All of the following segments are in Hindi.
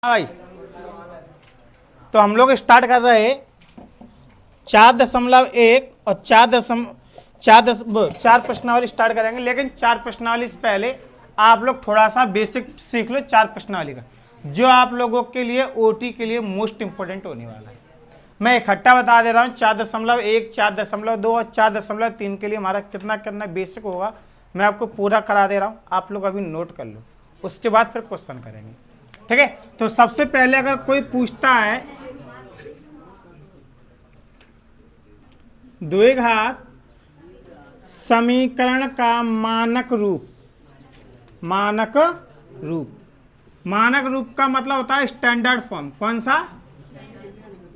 भाई तो हम लोग स्टार्ट कर रहे हैं 4.1 और 4 प्रश्नावली स्टार्ट करेंगे, लेकिन 4 प्रश्नावली से पहले आप लोग थोड़ा सा बेसिक सीख लो 4 प्रश्नावली का, जो आप लोगों के लिए ओटी के लिए मोस्ट इंपोर्टेंट होने वाला है। मैं इकट्ठा बता दे रहा हूँ 4.1, 4.2 और 4.3 के लिए हमारा कितना कितना बेसिक होगा मैं आपको पूरा करा दे रहा हूँ। आप लोग अभी नोट कर लो, उसके बाद फिर क्वेश्चन करेंगे, ठीक है। तो सबसे पहले अगर कोई पूछता है द्विघात समीकरण का मानक रूप, मानक रूप का मतलब होता है स्टैंडर्ड फॉर्म। कौन सा?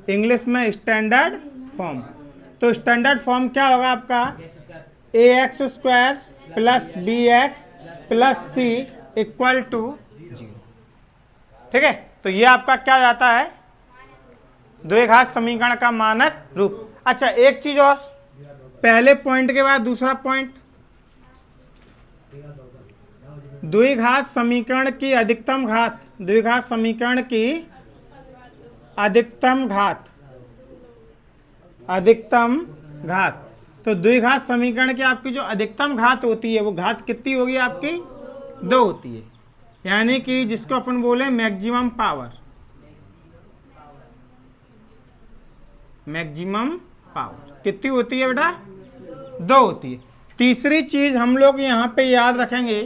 इंग्लिश में स्टैंडर्ड फॉर्म। तो स्टैंडर्ड फॉर्म क्या होगा आपका? ax² + bx + c = 0, ठीक है। तो ये आपका क्या जाता है? द्विघात समीकरण का मानक रूप। अच्छा, एक चीज और, पहले पॉइंट के बाद दूसरा पॉइंट, द्विघात समीकरण की अधिकतम घात, द्विघात समीकरण की अधिकतम घात। तो द्विघात समीकरण की आपकी जो अधिकतम घात होती है वो घात कितनी होगी आपकी? 2 होती है, यानी कि जिसको अपन बोले मैक्सिमम पावर। मैक्सिमम पावर कितनी होती है बेटा? 2 होती है। तीसरी चीज हम लोग यहां पे याद रखेंगे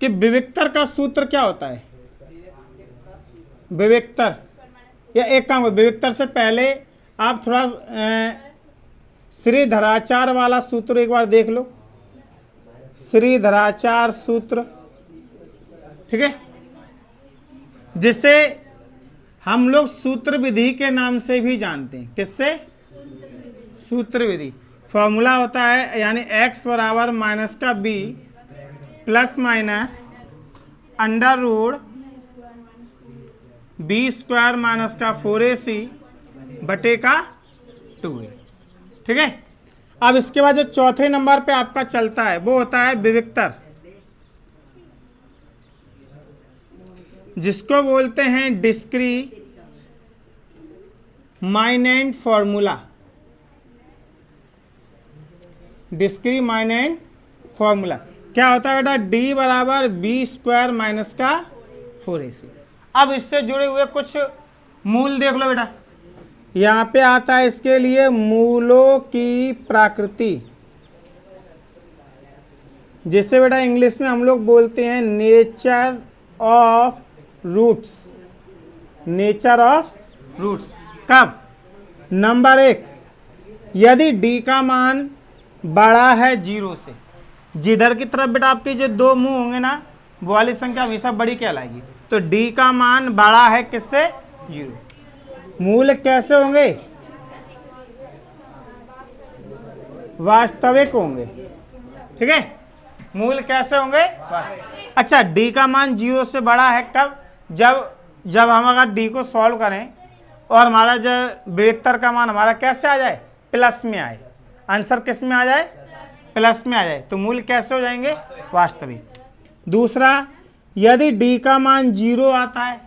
कि विविक्तर का सूत्र क्या होता है? विविक्तर, या एक काम करो, विविक्तर से पहले आप थोड़ा श्रीधराचार्य वाला सूत्र एक बार देख लो, श्रीधराचार्य सूत्र, ठीक है, जिसे हम लोग सूत्र विधि के नाम से भी जानते हैं। किससे? सूत्र विधि। फॉर्मूला होता है, यानी x बराबर माइनस का b plus minus √ b² minus का 4ac बटे का 2a, ठीक है। अब इसके बाद जो चौथे नंबर पे आपका चलता है वो होता है विविक्तर, जिसको बोलते हैं डिस्क्रीमाइनेंट फॉर्मूला। डिस्क्रीमाइनेंट फॉर्मूला क्या होता है बेटा? d बराबर b² माइनस का 4ac। अब इससे जुड़े हुए कुछ मूल देख लो बेटा, यहाँ पे आता है इसके लिए मूलों की प्रकृति, जिसे बेटा इंग्लिश में हम लोग बोलते हैं nature of roots. Nature of roots कब? नंबर 1, यदि d का मान बड़ा है 0 से, जिधर की तरफ बेटा आपके जो 2 मुंह होंगे ना, वो वाली संख्या हमेशा बड़ी कहलाएगी। तो d का मान बड़ा है किससे? 0। मूल कैसे होंगे? वास्तविक होंगे, ठीक है। मूल कैसे होंगे? अच्छा, d का मान 0 से बड़ा है कब? जब हम अगर d को सॉल्व करें और हमारा जो विविक्तर का मान हमारा कैसे आ जाए? प्लस में आए। आंसर किस में आ जाए? प्लस में आ जाए। तो मूल कैसे हो जाएंगे? वास्तविक। दूसरा, यदि d का मान 0 आता है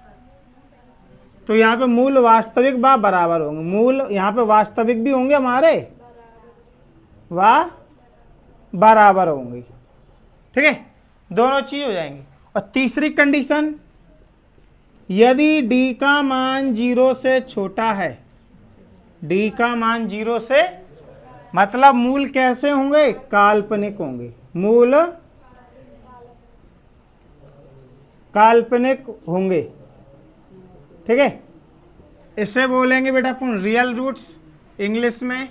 तो यहाँ पे मूल वास्तविक व बराबर होंगे। मूल यहाँ पे वास्तविक भी होंगे हमारे, व बराबर होंगे, ठीक है। दोनों चीज हो जाएंगी। और तीसरी कंडीशन, यदि d का मान 0 से छोटा है, d का मान 0 से, मतलब मूल कैसे होंगे? काल्पनिक होंगे। मूल काल्पनिक होंगे, ठीक है। इसे बोलेंगे बेटा अपन रियल रूट्स इंग्लिश में।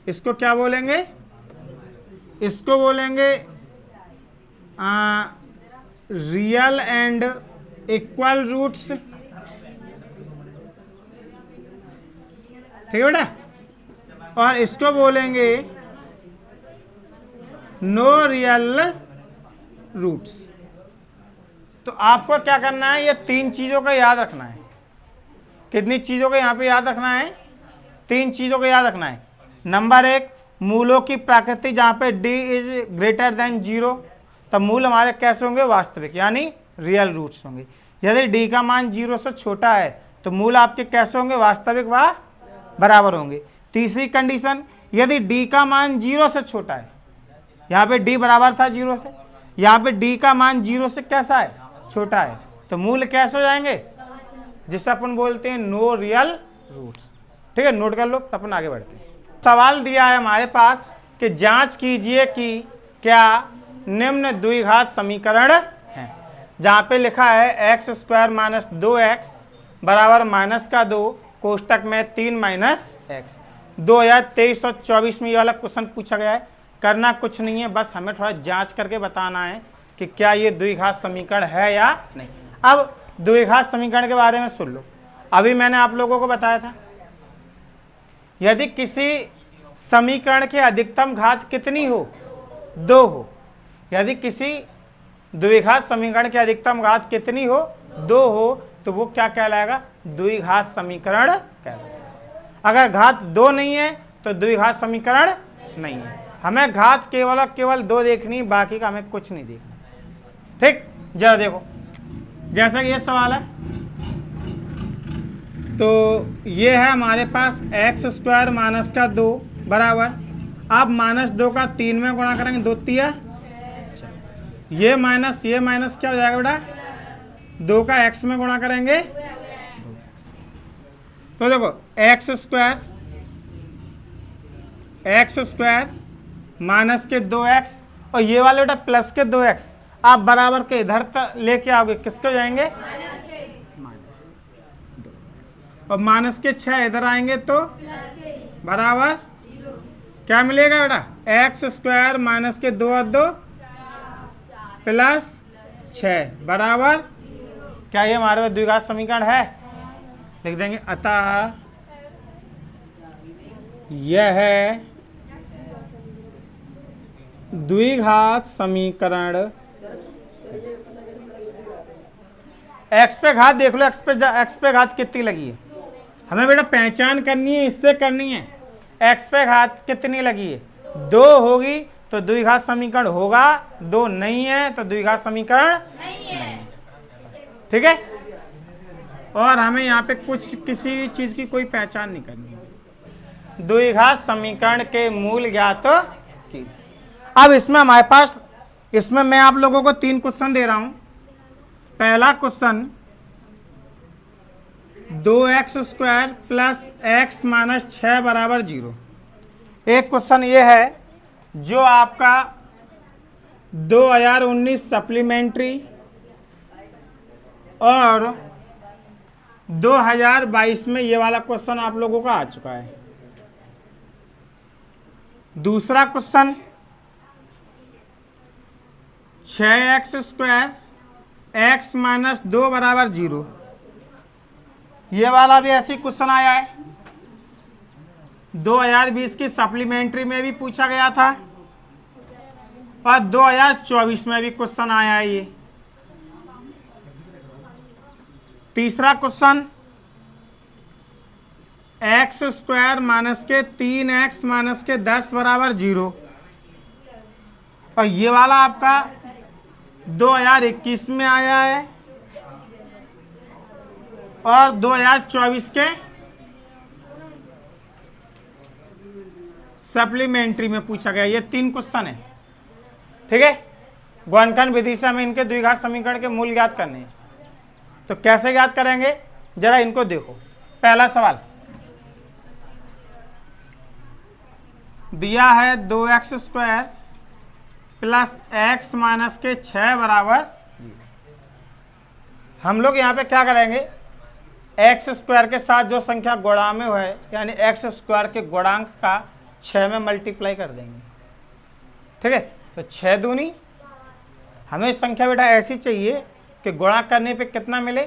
इसको क्या बोलेंगे? इसको बोलेंगे रियल एंड इक्वल रूट्स, ठीक है बेटा। और इसको बोलेंगे नो रियल रूट्स। तो आपको क्या करना है? ये 3 चीजों का याद रखना है। कितनी चीजों का यहाँ पे याद रखना है? 3 चीजों का याद रखना है। नंबर 1, मूलों की प्रकृति, जहाँ पे d > 0, तब मूल हमारे कैसे होंगे? वास्तविक, यानी रियल रूट्स होंगे। यदि डी का मान 0 से छोटा है तो मूल आपके कैसे होंगे, वास्तविक व बराबर होंगे। तीसरी कंडीशन, यदि डी का मान 0 से छोटा है, यहाँ पे डी बराबर था 0 से, यहाँ पे डी का मान 0 से कैसा है, छोटा है, तो मूल कैसे हो जाएंगे, जिसे अपन बोलते हैं नो रियल रूट्स। ठीक है, नोट कर लो, अपन आगे बढ़ते हैं। सवाल दिया है हमारे पास कि जांच कीजिए कि क्या निम्न द्विघात समीकरण है। जहाँ पे लिखा है x स्क्वायर माइनस 2x बराबर माइनस का 2 कोष्टक में 3 माइनस एक्स। 2023 और 24 में ये वाला क्वेश्चन पूछा गया है। करना कुछ नहीं है, बस हमें थोड़ा जांच करके बताना है कि क्या ये द्विघात समीकरण है या नहीं। अब द्विघात समीकरण के बारे में सुन लो। अभी मैंने आप लोगों को बताया था, यदि किसी समीकरण की अधिकतम घात कितनी हो, 2 हो, यदि किसी द्विघात समीकरण की अधिकतम घात कितनी हो, 2 हो, तो वो क्या कहलाएगा, द्विघात समीकरण कहलाएगा। अगर घात 2 नहीं है तो द्विघात समीकरण नहीं है। हमें घात केवल और केवल 2 देखनी, बाकी का हमें कुछ नहीं देखना। ठीक, जरा देखो, जैसा कि ये सवाल है, तो ये है हमारे पास एक्स स्क्वायर माइनस का 2 बराबर, आप माइनस 2 का 3 में गुणा करेंगे, 2 तिया, ये माइनस क्या हो जाएगा बेटा, 2 का x में गुणा करेंगे, तो देखो एक्स स्क्वायर माइनस के 2x और ये वाले बेटा प्लस के 2x, आप बराबर के इधर तक लेके आओगे, किसको जाएंगे, माइनस 2x, और माइनस के 6 इधर आएंगे तो बराबर क्या मिलेगा बेटा, एक्स स्क्वायर माइनस के 2 और 2 प्लस 6 बराबर, क्या ये हमारे पास द्विघात समीकरण है, लिख देंगे। अतः यह है द्विघात समीकरण। एक्स पे घात देख लो, एक्स पे घात कितनी लगी है, हमें बेटा पहचान करनी है, इससे करनी है। एक्स पे घात कितनी लगी है, 2 होगी तो द्विघात समीकरण होगा, 2 नहीं है तो द्विघात समीकरण नहीं है। ठीक है, और हमें यहाँ पे किसी भी चीज की कोई पहचान नहीं करनी है। द्विघात समीकरण के मूल ज्ञात कीजिए। अब इसमें हमारे पास, इसमें मैं आप लोगों को 3 क्वेश्चन दे रहा हूं। पहला question 2x square plus x minus 6 बराबर 0। एक क्वेश्चन ये है जो आपका 2019 सप्लीमेंट्री और 2022 में ये वाला क्वेश्चन आप लोगों का आ चुका है। दूसरा question 6x square x minus 2 बराबर 0, ये वाला भी ऐसे क्वेश्चन आया है, 2020 की सप्लीमेंट्री में भी पूछा गया था और 2024 में भी क्वेश्चन आया है ये। तीसरा क्वेश्चन एक्स स्क्वायर माइनस के 3x माइनस के 10 बराबर 0, और ये वाला आपका 2021 में आया है और 2024 के सप्लीमेंट्री में पूछा गया। ये 3 क्वेश्चन है। ठीक है, गुणनखंड विधि से हमें इनके द्विघात समीकरण के मूल ज्ञात करने हैं। तो कैसे ज्ञात करेंगे, जरा इनको देखो। पहला सवाल दिया है 2x square plus x minus के 6 बराबर, हम लोग यहाँ पे क्या करेंगे, एक्स स्क्वायर के साथ जो संख्या गुणा में है, यानी एक्स स्क्वायर के गुणांक का 6 में मल्टीप्लाई कर देंगे। ठीक है, तो 6 दूनी, हमें संख्या बेटा ऐसी चाहिए कि गुणा करने पे कितना मिले,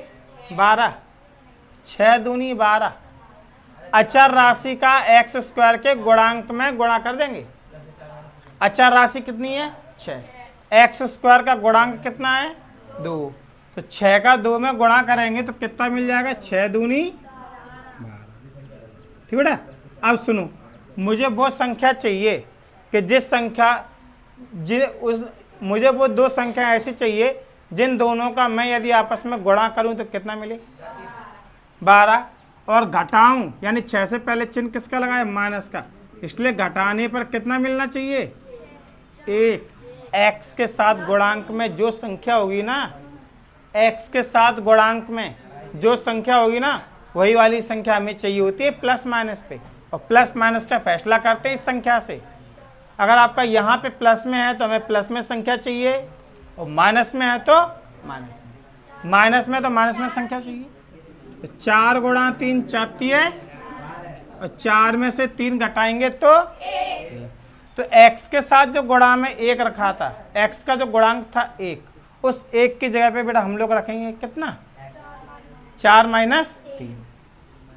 12, 6 दूनी 12। अचर राशि का एक्स स्क्वायर के गुणांक में गुणा कर देंगे। अचर राशि कितनी है, 6, एक्स स्क्वायर का गुणांक कितना है, 2, तो 6 का 2 में गुणा करेंगे तो कितना मिल जाएगा, 6 दूनी 12। ठीक बेटा, अब सुनो, मुझे वो संख्या चाहिए कि जिस संख्या मुझे वो 2 संख्या ऐसी चाहिए जिन दोनों का मैं यदि आपस में गुणा करूं तो कितना मिले 12, और घटाऊं यानी 6 से पहले चिन्ह किसका लगाए माइनस का, इसलिए घटाने पर कितना मिलना चाहिए 1। x के साथ गुणांक में जो संख्या होगी ना, x के साथ गुणांक में जो संख्या होगी ना, वही वाली संख्या हमें चाहिए होती है प्लस माइनस पे, और प्लस माइनस का फैसला करते हैं इस संख्या से। अगर आपका यहाँ पे प्लस में है तो हमें प्लस में संख्या चाहिए, और माइनस में है तो माइनस में तो माइनस में संख्या चाहिए। तो 4 गुणा 3 34 है, और 4 में से 3 घटाएंगे तो x के साथ जो गुणा में 1 रखा था, x का जो गुणांक था 1, उस 1 की जगह पे बेटा हम लोग रखेंगे कितना 4 माइनस 3,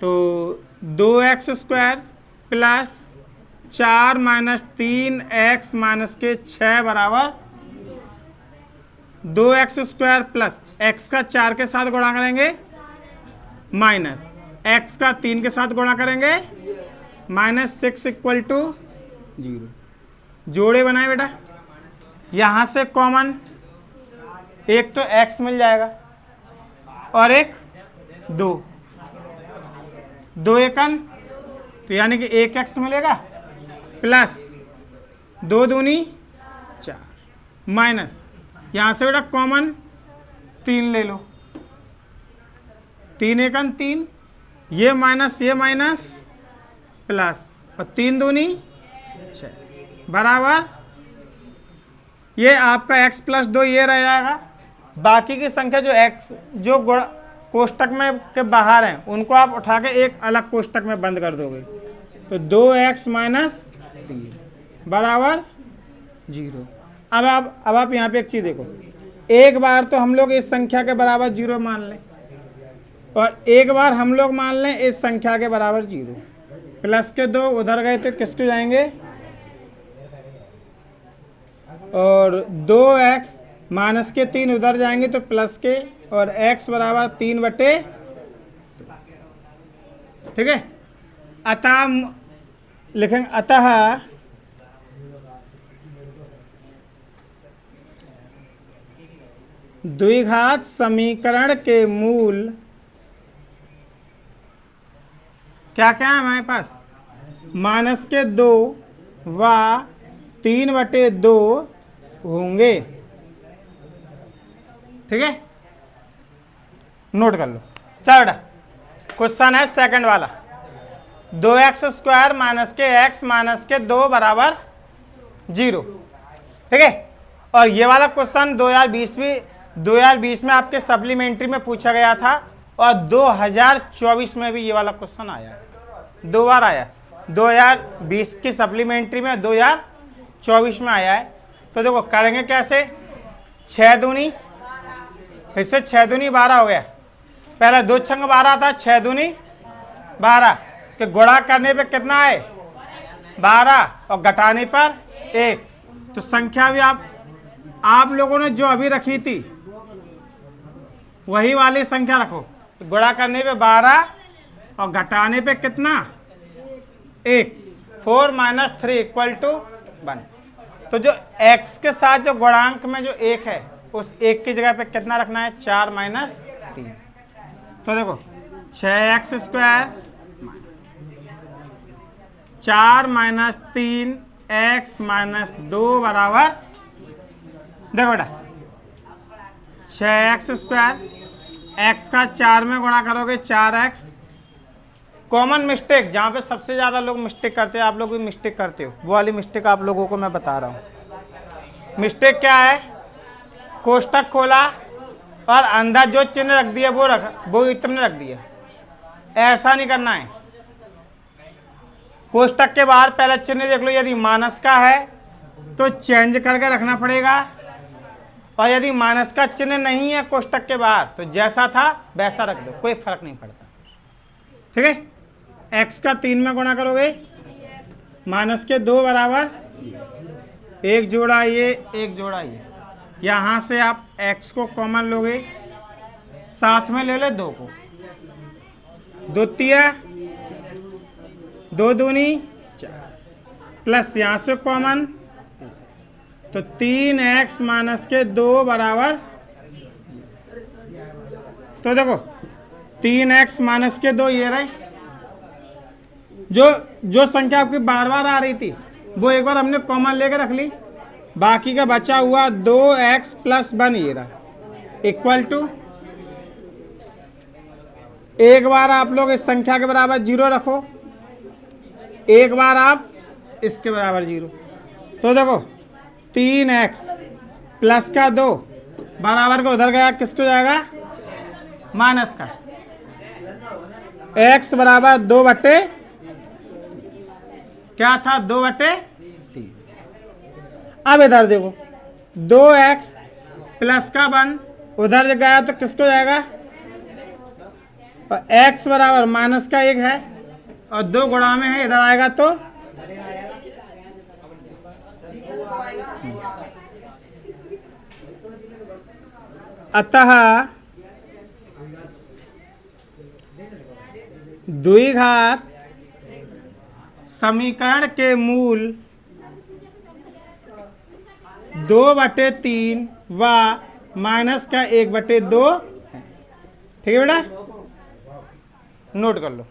तो 2x square plus 4 minus 3x minus के 6 बराबर 2x स्क्वायर प्लस x का 4 के साथ गुणा करेंगे माइनस x का 3 के साथ गुणा करेंगे माइनस 6 इक्वल टू 0। जोड़े बनाए बेटा, यहाँ से कॉमन एक तो x मिल जाएगा और एक 2 एकन, तो यानी कि 1x मिलेगा प्लस 2 दूनी 4 माइनस यहाँ से बेटा कॉमन 3 ले लो, 3 एकन 3, ये माइनस प्लस, और 3 दूनी 6 बराबर ये आपका x प्लस 2 ये रह जाएगा। बाकी की संख्या जो x जो कोष्टक में के बाहर हैं उनको आप उठा के एक अलग कोष्टक में बंद कर दोगे, तो 2x माइनस 3 बराबर 0। अब आप यहाँ पे एक चीज़ देखो, एक बार तो हम लोग इस संख्या के बराबर 0 मान लें, और एक बार हम लोग मान लें इस संख्या के बराबर 0। प्लस के 2 उधर गए तो किसके जाएंगे, और 2x माइनस के 3 उधर जाएंगे तो प्लस के, और x बराबर 3/2, ठीक है। अतः लिखेंगे अतः द्विघात समीकरण के मूल क्या क्या है हमारे पास, माइनस के 2 व 3/2 होंगे, ठीक है। नोट कर लो। चलो बेटा क्वेश्चन है सेकंड वाला, 2x स्क्वायर माइनस के x माइनस के 2 बराबर 0, ठीक है। और ये वाला क्वेश्चन 2020 में आपके सप्लीमेंट्री में पूछा गया था, और 2024 में भी ये वाला क्वेश्चन आया, 2 बार आया, 2020 की सप्लीमेंट्री में 2024 में आया है। तो देखो करेंगे कैसे, 6 दूनी, फिर से 6 दूनी 12 हो गया, पहले 2 छंग 12 था, 6 दूनी 12 के गुणा करने पे कितना है 12, और घटाने पर 1। तो संख्या भी आप लोगों ने जो अभी रखी थी वही वाली संख्या रखो, गुणा करने पे 12 और घटाने पे कितना 1, 4 माइनस 3 इक्वल टू 1। तो जो x के साथ जो गुणांक में जो 1 है उस 1 की जगह पे कितना रखना है 4 माइनस 3। तो देखो 6x square 4 minus 3x minus 2 बराबर, देखो बेटा 6x स्क्वायर, x का 4 में गुणा करोगे 4x। कॉमन मिस्टेक जहाँ पे सबसे ज़्यादा लोग मिस्टेक करते हैं, आप लोग भी मिस्टेक करते हो, वो वाली मिस्टेक आप लोगों को मैं बता रहा हूँ। मिस्टेक क्या है, कोष्टक खोला और अंदर जो चिन्ह रख दिया वो इतने रख दिया, ऐसा नहीं करना है। कोष्टक के बाहर पहला चिन्ह देख लो, यदि माइनस का है तो चेंज करके रखना पड़ेगा, और यदि माइनस का चिन्ह नहीं है कोष्टक के बाहर तो जैसा था वैसा रख दो, कोई फर्क नहीं पड़ता, ठीक है। x का 3 में गुणा करोगे माइनस के 2 बराबर, 1 जोड़ा ये 1 जोड़ा ये, यहाँ से आप x को कॉमन लोगे, साथ में ले लो 2 को, 2 तिया 2 दूनी 4 प्लस यहाँ से कॉमन, तो 3x माइनस के 2 बराबर तो देखो 3x माइनस के 2 ये रहे। जो संख्या आपकी बार बार आ रही थी वो एक बार हमने कॉमन लेके रख ली, बाकी का बचा हुआ 2x प्लस 1 ये रहा, इक्वल टू एक बार आप लोग इस संख्या के बराबर 0 रखो, एक बार आप इसके बराबर 0। तो देखो 3x प्लस का 2 बराबर का उधर गया, किसको जाएगा? माइनस का। x बराबर 2 बटे क्या था? 2/3। अब इधर देखो 2x प्लस का 1 उधर गया तो किसको जाएगा? और x बराबर माइनस का 1 है और 2 गुणा में है, इधर आएगा तो अतः द्विघात समीकरण के मूल 2/3 व माइनस का 1/2 है। ठीक है बेटा, नोट कर लो।